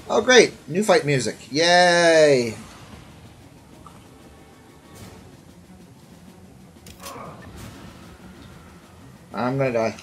Oh, great. New fight music. Yay! I'm gonna die.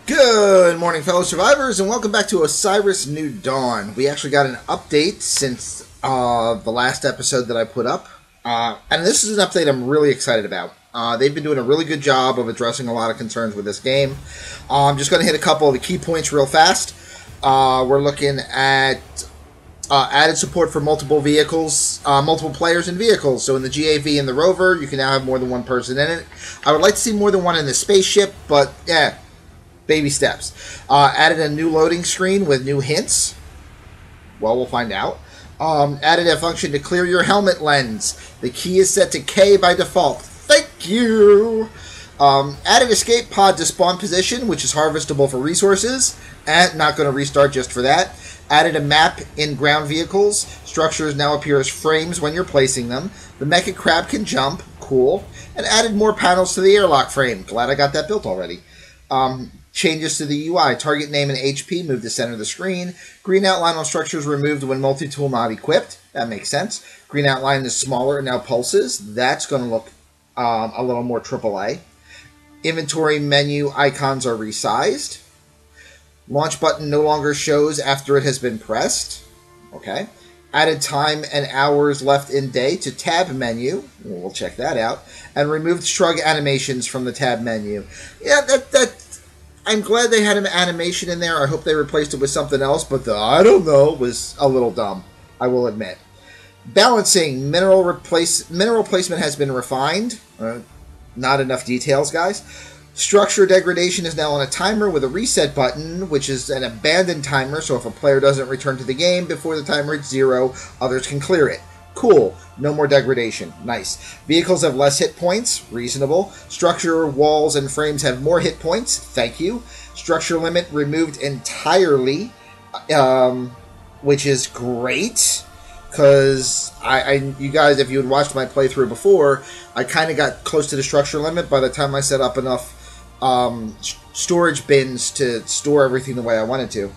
Good morning, fellow survivors, and welcome back to Osiris New Dawn. We actually got an update since the last episode that I put up. And this is an update I'm really excited about. They've been doing a really good job of addressing a lot of concerns with this game. I'm just going to hit a couple of the key points real fast. We're looking at added support for multiple vehicles, multiple players and vehicles. So in the GAV and the rover, you can now have more than one person in it. I would like to see more than one in the spaceship, but yeah, baby steps. Added a new loading screen with new hints. Well, we'll find out. Added a function to clear your helmet lens. The key is set to K by default. Thank you! Added escape pod to spawn position, which is harvestable for resources. And not going to restart just for that. Added a map in ground vehicles. Structures now appear as frames when you're placing them. The mecha crab can jump. Cool. And added more panels to the airlock frame. Glad I got that built already. Changes to the UI. Target name and HP moved to center of the screen. Green outline on structures removed when multi-tool not equipped. That makes sense. Green outline is smaller and now pulses. That's going to look a little more AAA. Inventory menu icons are resized. Launch button no longer shows after it has been pressed. Okay. Added time and hours left in day to tab menu. We'll check that out. And removed shrug animations from the tab menu. Yeah, I'm glad they had an animation in there. I hope they replaced it with something else, but the I don't know was a little dumb, I will admit. Balancing. Mineral placement has been refined. Not enough details, guys. Structure degradation is now on a timer with a reset button, which is an abandoned timer, so if a player doesn't return to the game before the timer hits 0, others can clear it. Cool. No more degradation. Nice. Vehicles have less hit points. Reasonable. Structure, walls, and frames have more hit points. Thank you. Structure limit removed entirely, which is great. Because you guys, if you had watched my playthrough before, I kind of got close to the structure limit by the time I set up enough storage bins to store everything the way I wanted to.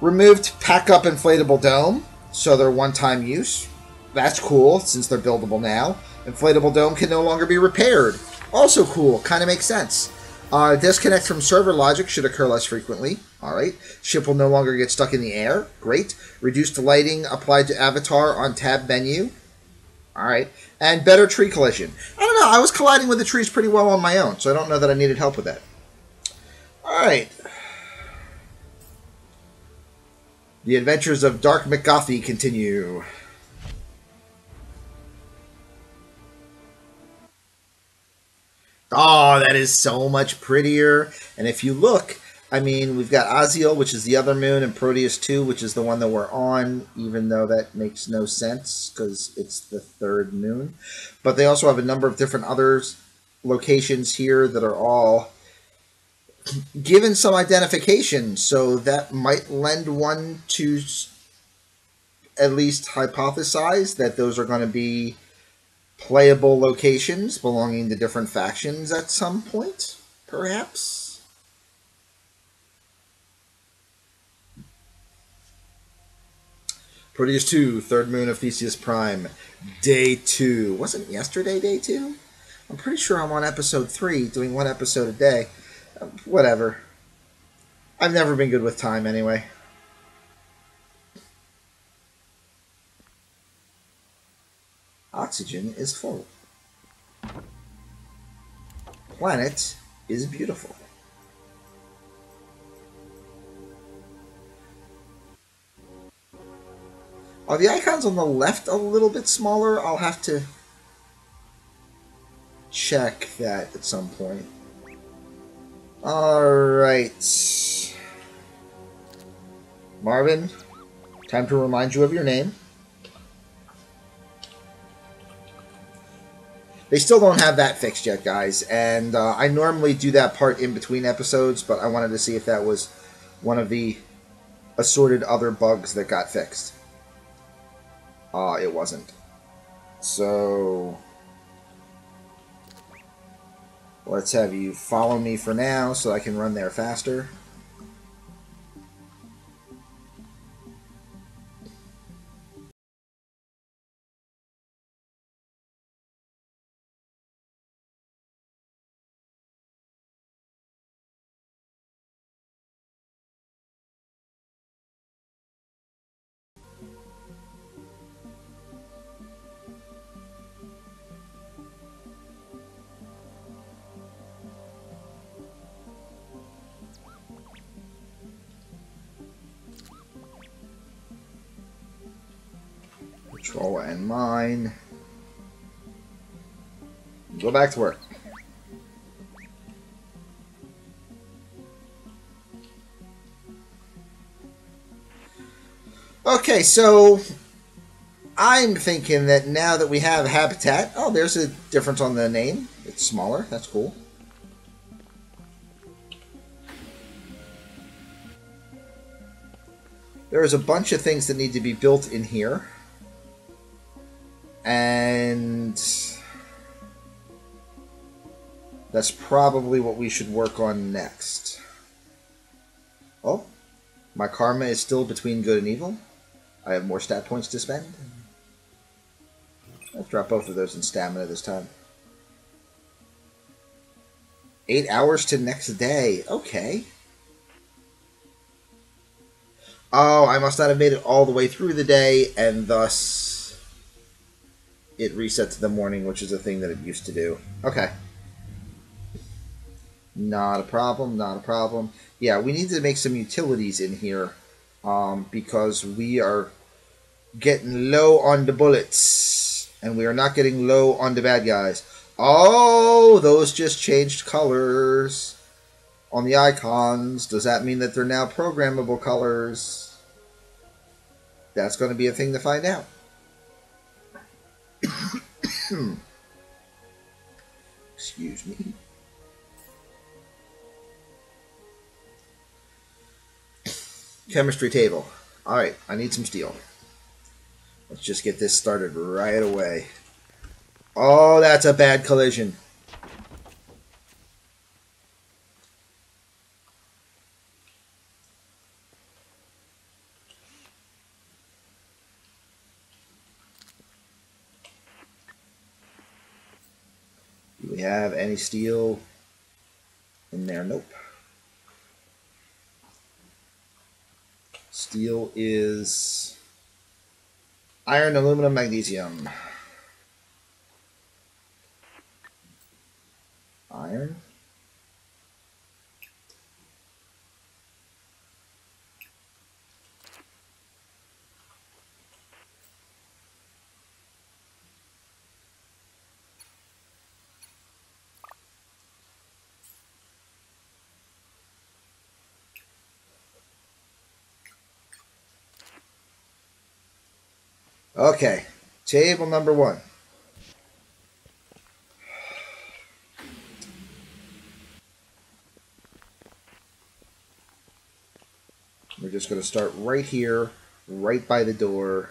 Removed pack up inflatable dome, so they're one-time use. That's cool, since they're buildable now. Inflatable dome can no longer be repaired. Also cool, kind of makes sense. Disconnect from server logic should occur less frequently. Alright. Ship will no longer get stuck in the air. Great. Reduced lighting applied to avatar on tab menu. Alright. And better tree collision. I don't know, I was colliding with the trees pretty well on my own, so I don't know that I needed help with that. Alright. The adventures of Dark McGothy continue. Oh, that is so much prettier. And if you look, I mean, we've got Aziel, which is the other moon, and Proteus II, which is the one that we're on, even though that makes no sense because it's the third moon. But they also have a number of different other locations here that are all given some identification, so that might lend one to at least hypothesize that those are going to be playable locations belonging to different factions at some point, perhaps. Proteus II, third moon of Theseus Prime, day 2. Wasn't yesterday day 2? I'm pretty sure I'm on episode 3, doing one episode a day. Whatever. I've never been good with time anyway. Oxygen is full. Planet is beautiful. Are the icons on the left a little bit smaller? I'll have to check that at some point. Alright. Marvin, time to remind you of your name. They still don't have that fixed yet, guys, and I normally do that part in between episodes, but I wanted to see if that was one of the assorted other bugs that got fixed. It wasn't. So let's have you follow me for now so I can run there faster. Patrol and mine. Go back to work. Okay, so I'm thinking that now that we have habitat... Oh, there's a difference on the name. It's smaller. That's cool. There's a bunch of things that need to be built in here. And that's probably what we should work on next. Oh, my karma is still between good and evil. I have more stat points to spend. Let's drop both of those in stamina this time. 8 hours to next day. Okay. Oh, I must not have made it all the way through the day, and thus it resets to the morning, which is a thing that it used to do. Okay. Not a problem, not a problem. Yeah, we need to make some utilities in here, because we are getting low on the bullets, and we are not getting low on the bad guys. Oh, those just changed colors on the icons. Does that mean that they're now programmable colors? That's going to be a thing to find out. Excuse me. Chemistry table. Alright, I need some steel. Let's just get this started right away. Oh, that's a bad collision. Do we have any steel in there? Nope. Steel is iron, aluminum, magnesium. Iron. Okay, table number 1. We're just going to start right here, right by the door.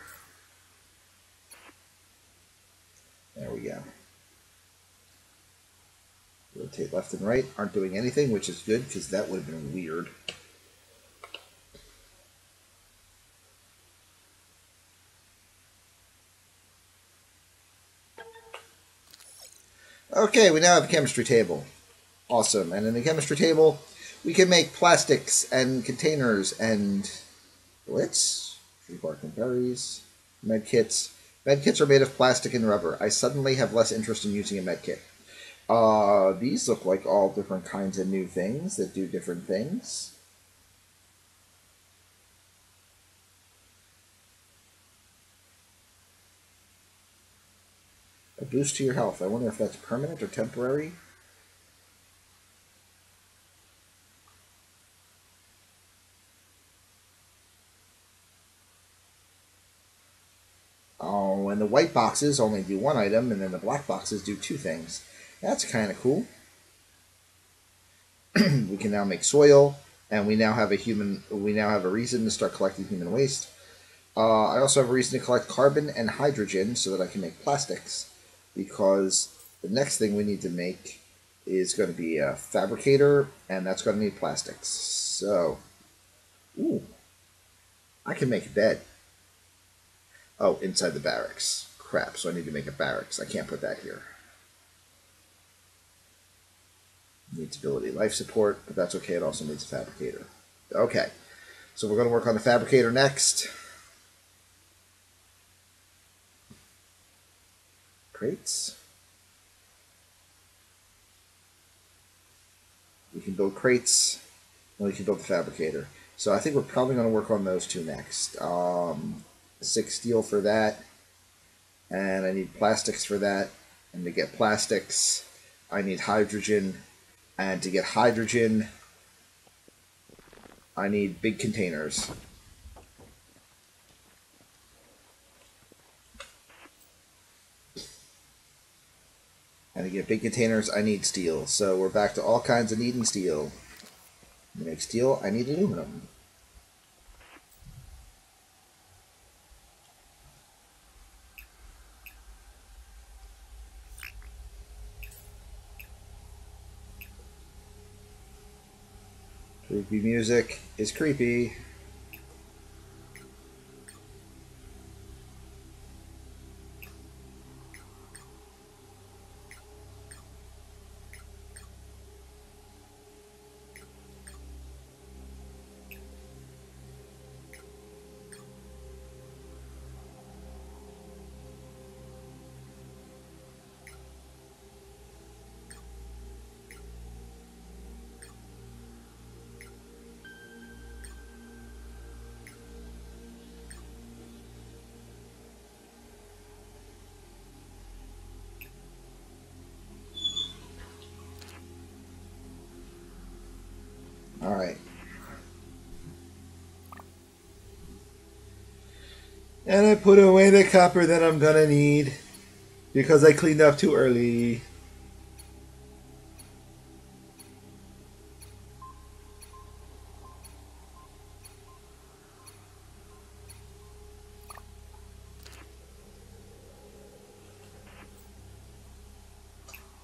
There we go. Rotate left and right. Aren't doing anything, which is good, because that would have been weird. Okay, we now have a chemistry table. Awesome. And in the chemistry table, we can make plastics and containers and bullets, tree bark and berries, medkits. Medkits are made of plastic and rubber. I suddenly have less interest in using a medkit. These look like all different kinds of new things that do different things. A boost to your health. I wonder if that's permanent or temporary. Oh, and the white boxes only do one item, and then the black boxes do 2 things. That's kind of cool. We can now make soil, and we now have a reason to start collecting human waste. I also have a reason to collect carbon and hydrogen so that I can make plastics, because the next thing we need to make is going to be a fabricator, and that's going to need plastics. So, ooh, I can make a bed. Oh, inside the barracks. Crap, so I need to make a barracks. I can't put that here. Needs ability life support, but that's okay. It also needs a fabricator. Okay, so we're going to work on the fabricator next. Crates. We can build crates, and we can build the fabricator. So I think we're probably going to work on those two next. 6 steel for that, and I need plastics for that. And to get plastics, I need hydrogen, and to get hydrogen, I need big containers. And to get big containers, I need steel. So we're back to all kinds of needing steel. To make steel, I need aluminum. Creepy music is creepy. Alright. And I put away the copper that I'm gonna need because I cleaned up too early.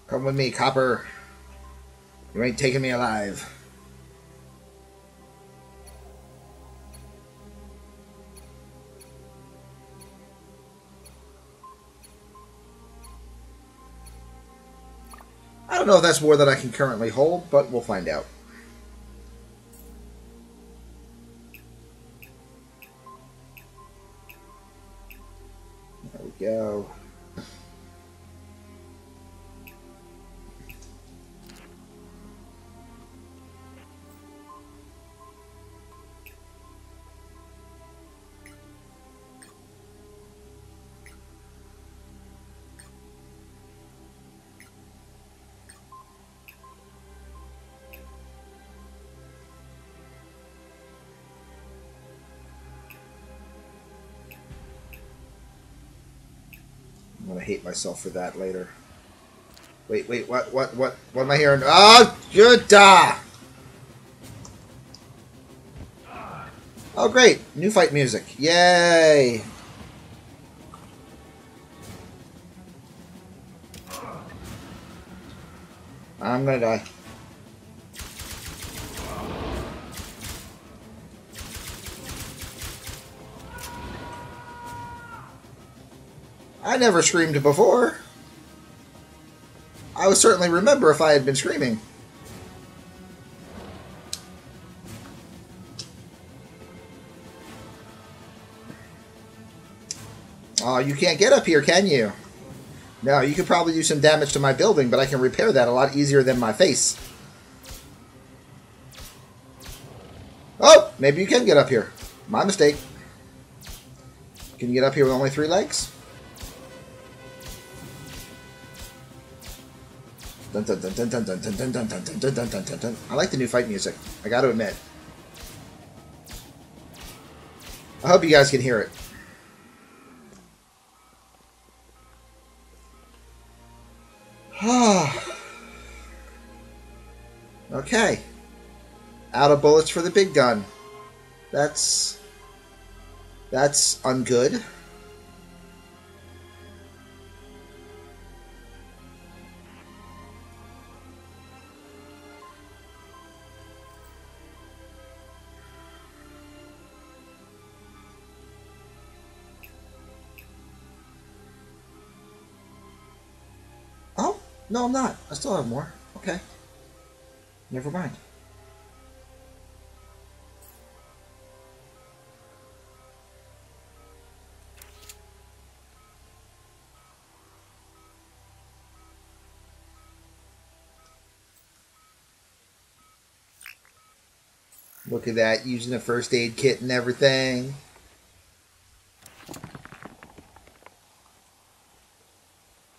Come with me, copper. You ain't taking me alive. I don't know if that's more than I can currently hold, but we'll find out. There we go. I'm gonna hate myself for that later. Wait, what am I hearing? Oh, good! Oh, great! New fight music. Yay! I'm gonna die. I never screamed before. I would certainly remember if I had been screaming. Oh, you can't get up here, can you? No, you could probably do some damage to my building, but I can repair that a lot easier than my face. Oh, maybe you can get up here. My mistake. Can you get up here with only 3 legs? Dun, dun, dun, dun, dun, dun, dun, dun, dun, dun, dun, dun, dun, dun, dun. I like the new fight music. I gotta admit. I hope you guys can hear it. Okay. Out of bullets for the big gun. That's That's ungood. Oh, no, I'm not. I still have more. Okay. Never mind. Look at that, using a first aid kit and everything.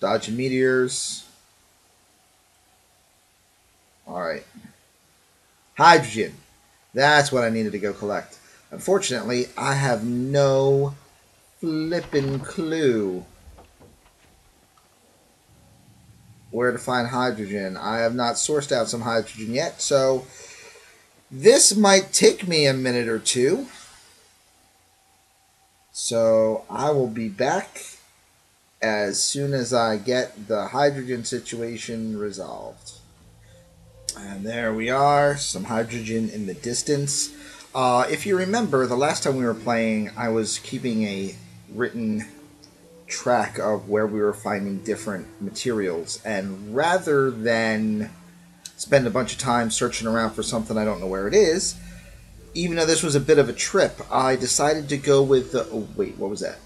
Dodging meteors. Alright. Hydrogen. That's what I needed to go collect. Unfortunately, I have no flippin' clue where to find hydrogen. I have not sourced out some hydrogen yet, so this might take me a minute or two. So I will be back as soon as I get the hydrogen situation resolved. And there we are, some hydrogen in the distance. If you remember, the last time we were playing, I was keeping a written track of where we were finding different materials, and rather than spend a bunch of time searching around for something I don't know where it is, even though this was a bit of a trip, I decided to go with the... Oh, wait, what was that?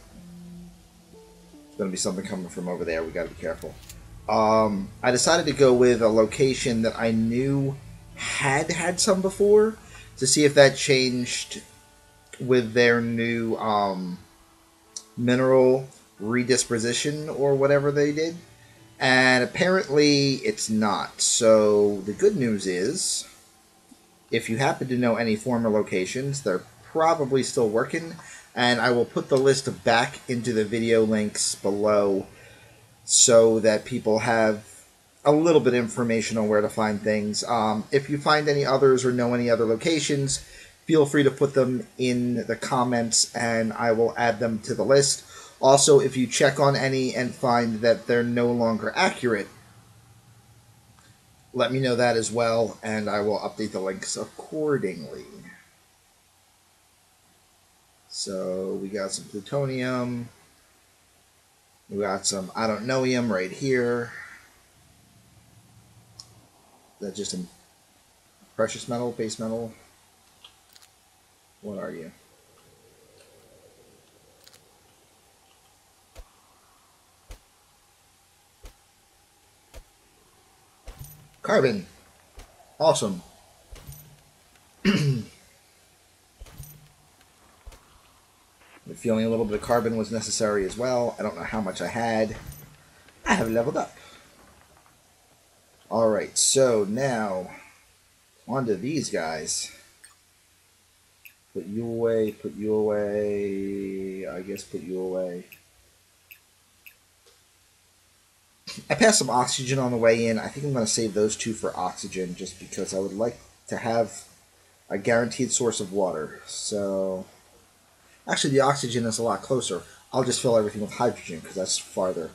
There's going to be something coming from over there. We got to be careful. I decided to go with a location that I knew had some before, to see if that changed with their new mineral redisposition or whatever they did. And apparently it's not. So the good news is, if you happen to know any former locations, they're probably still working, and I will put the list back into the video links below so that people have a little bit of information on where to find things. If you find any others or know any other locations, feel free to put them in the comments and I will add them to the list. Also, if you check on any and find that they're no longer accurate, let me know that as well, and I will update the links accordingly. So we got some plutonium. We got some I don't know-ium right here. That's just a precious metal, base metal. What are you? Carbon. Awesome. Feeling a little bit of carbon was necessary as well. I don't know how much I had. I have leveled up. Alright, so now onto these guys. Put you away, put you away. I guess put you away. I passed some oxygen on the way in. I think I'm going to save those two for oxygen just because I would like to have a guaranteed source of water. So, actually the oxygen is a lot closer. I'll just fill everything with hydrogen because that's farther.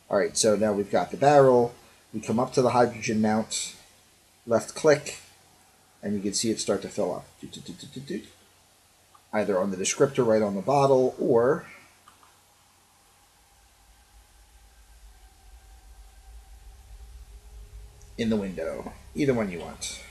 Alright, so now we've got the barrel. We come up to the hydrogen mount, left click, and you can see it start to fill up. Either on the descriptor right on the bottle, or in the window. Either one you want.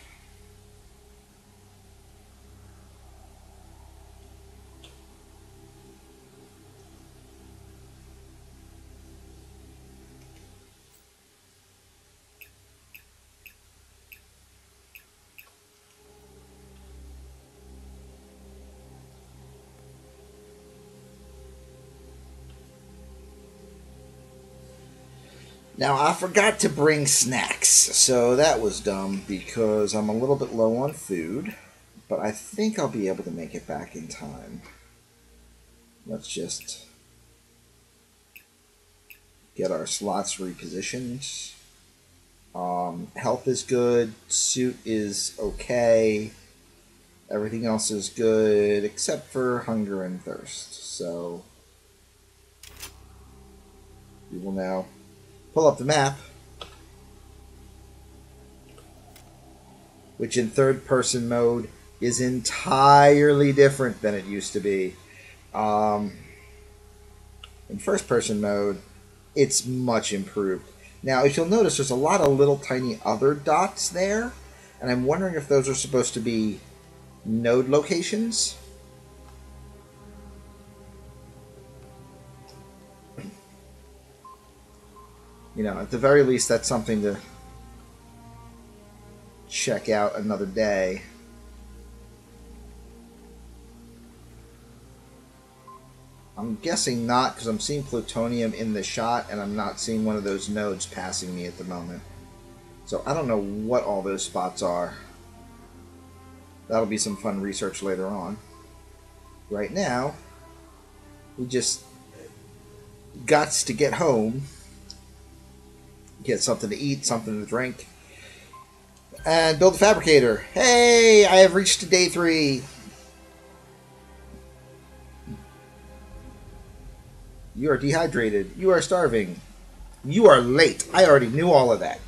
Now, I forgot to bring snacks, so that was dumb because I'm a little bit low on food, but I think I'll be able to make it back in time. Let's just get our slots repositioned. Health is good, suit is okay, Everything else is good except for hunger and thirst. So we will now pull up the map, which in third-person mode is entirely different than it used to be. In first-person mode, it's much improved. Now, if you'll notice, there's a lot of little tiny other dots there, and I'm wondering if those are supposed to be node locations. You know, at the very least, that's something to check out another day. I'm guessing not, because I'm seeing plutonium in the shot, and I'm not seeing one of those nodes passing me at the moment. So I don't know what all those spots are. That'll be some fun research later on. Right now, we just got to get home, get something to eat, something to drink, and build a fabricator. Hey, I have reached day 3. You are dehydrated. You are starving. You are late. I already knew all of that.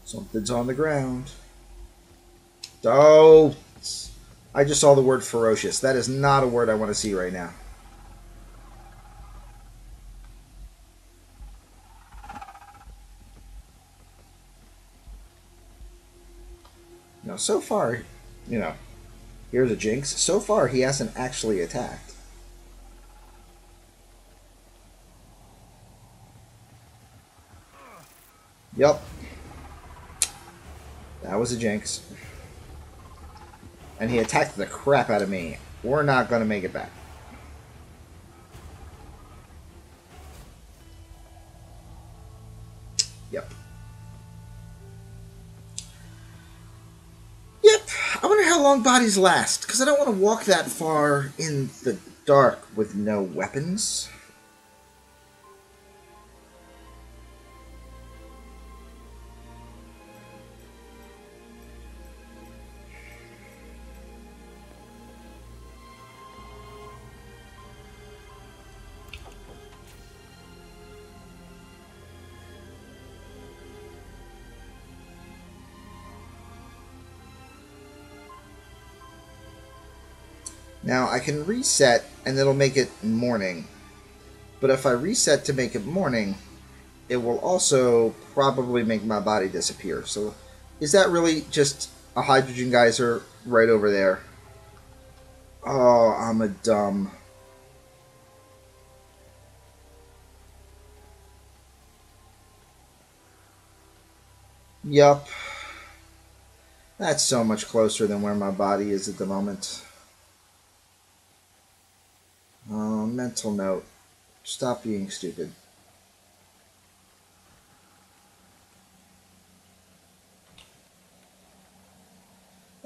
Something's on the ground. Oh, I just saw the word ferocious. That is not a word I want to see right now. Now, so far, you know, here's a jinx. So far, he hasn't actually attacked. Yep. That was a jinx. And he attacked the crap out of me. We're not going to make it back. Yep. Yep. I wonder how long bodies last, because I don't want to walk that far in the dark with no weapons. Now, I can reset, and it'll make it morning. But if I reset to make it morning, it will also probably make my body disappear. So, is that really just a hydrogen geyser right over there? Oh, I'm a dumb. Yup. That's so much closer than where my body is at the moment. Mental note. Stop being stupid.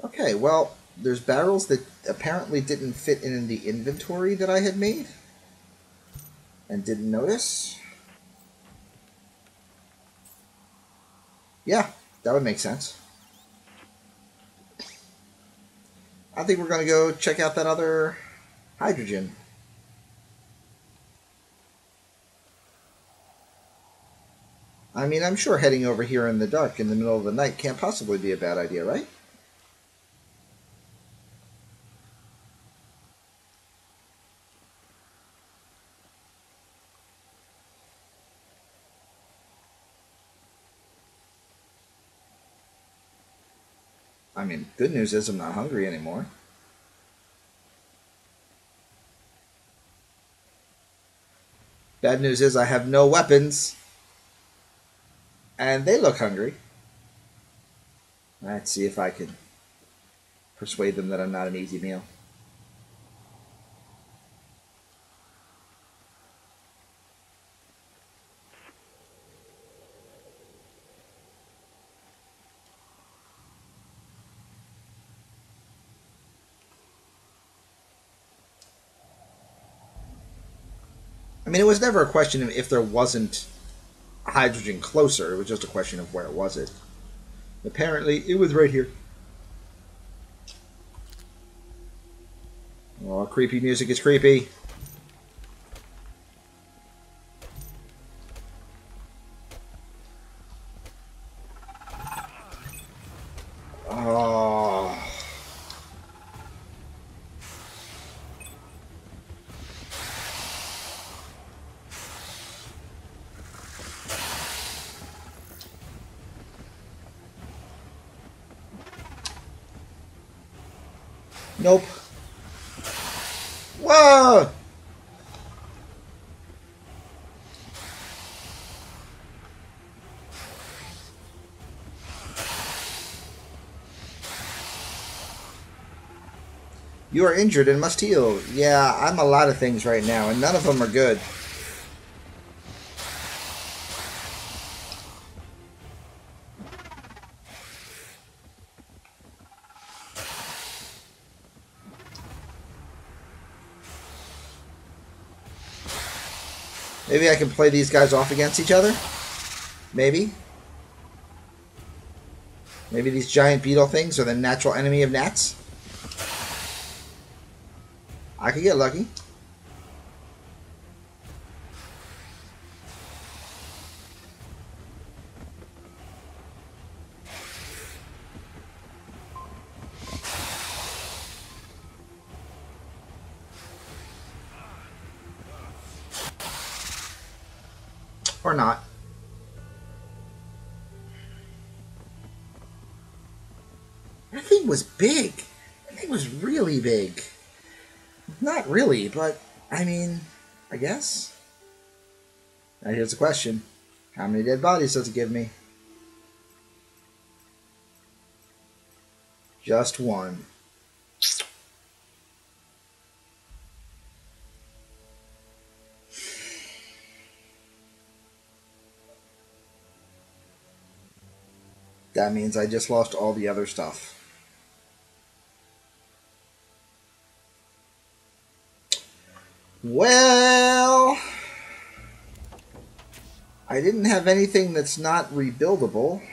Okay, well, there's barrels that apparently didn't fit in the inventory that I had made and didn't notice. Yeah, that would make sense. I think we're going to go check out that other hydrogen. I mean, I'm sure heading over here in the dark in the middle of the night can't possibly be a bad idea, right? I mean, good news is I'm not hungry anymore. Bad news is I have no weapons. And they look hungry. Let's see if I can persuade them that I'm not an easy meal. I mean, it was never a question of if there wasn't hydrogen closer. It was just a question of where was it. Apparently, it was right here. Oh, creepy music is creepy. Oh. Nope. Whoa! You are injured and must heal. Yeah, I'm a lot of things right now, and none of them are good. Maybe I can play these guys off against each other? Maybe. Maybe these giant beetle things are the natural enemy of gnats? I could get lucky. Or not. That thing was big. That thing was really big. Not really, but, I mean, I guess. Now here's the question. How many dead bodies does it give me? Just one. That means I just lost all the other stuff. Well, I didn't have anything that's not rebuildable.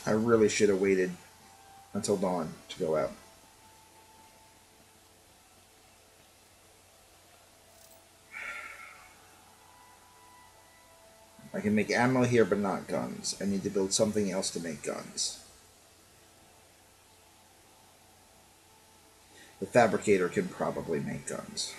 I really should have waited until dawn to go out. I can make ammo here, but not guns. I need to build something else to make guns. The fabricator can probably make guns.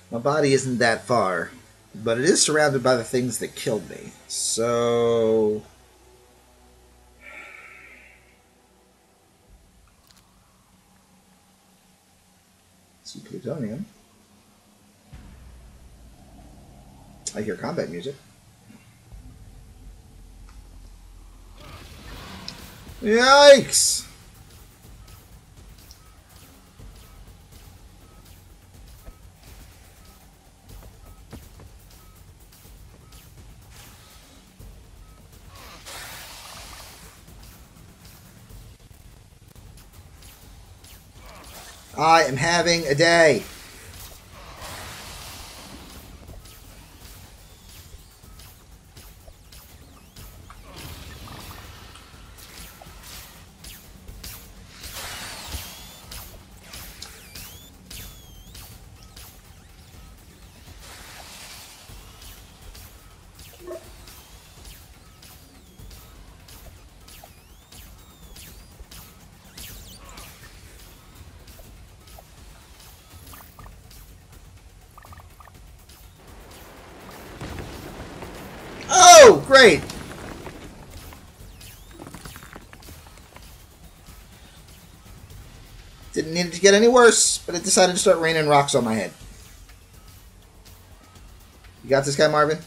My body isn't that far, but it is surrounded by the things that killed me. So... see plutonium. I hear combat music. Yikes! I am having a day. Oh, great! need it to get any worse, but it decided to start raining rocks on my head. You got this guy, Marvin?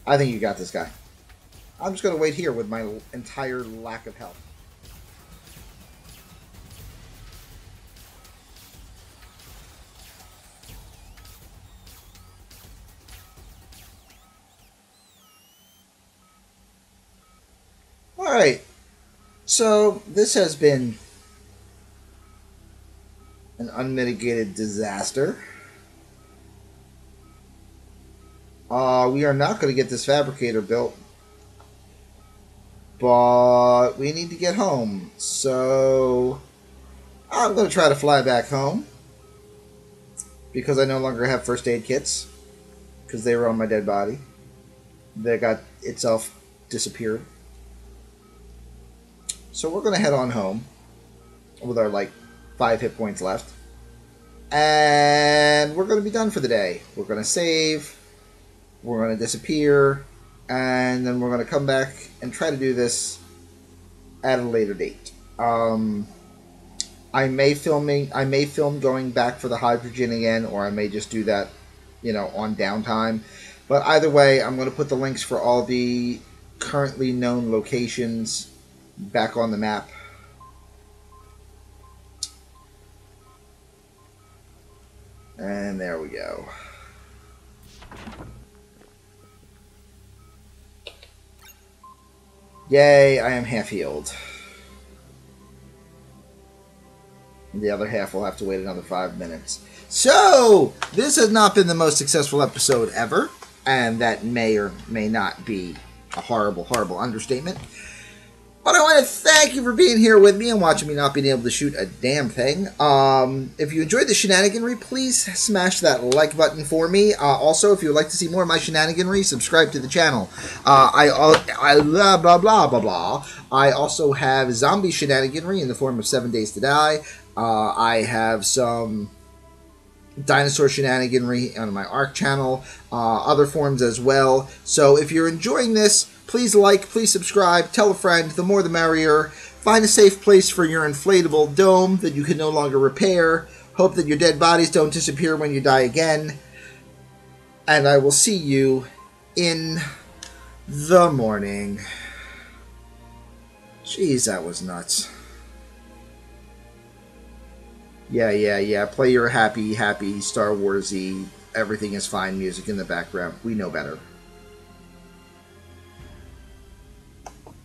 I think you got this guy. I'm just going to wait here with my entire lack of health. Alright, so this has been an unmitigated disaster. We are not going to get this fabricator built, but we need to get home, so I'm going to try to fly back home, because I no longer have first aid kits, because they were on my dead body. That got itself disappeared. So we're going to head on home with our, like, 5 hit points left. And we're going to be done for the day. We're going to save. We're going to disappear. And then we're going to come back and try to do this at a later date. I may film going back for the hydrogen again, or I may just do that, you know, on downtime. But either way, I'm going to put the links for all the currently known locations back on the map. And there we go. Yay, I am half healed. The other half will have to wait another 5 minutes. So, this has not been the most successful episode ever, and that may or may not be a horrible, horrible understatement. But I want to thank you for being here with me and watching me not being able to shoot a damn thing. If you enjoyed the shenaniganry, please smash that like button for me. Also, if you would like to see more of my shenaniganry, subscribe to the channel. Blah, blah, blah, blah, blah. I also have zombie shenaniganry in the form of 7 Days to Die. I have some dinosaur shenaniganry on my ARC channel, other forms as well. So if you're enjoying this, please like, please subscribe, tell a friend, the more the merrier. Find a safe place for your inflatable dome that you can no longer repair. Hope that your dead bodies don't disappear when you die again. And I will see you in the morning. Jeez, that was nuts. Yeah. Play your happy, happy Star Wars-y, everything is fine music in the background. We know better.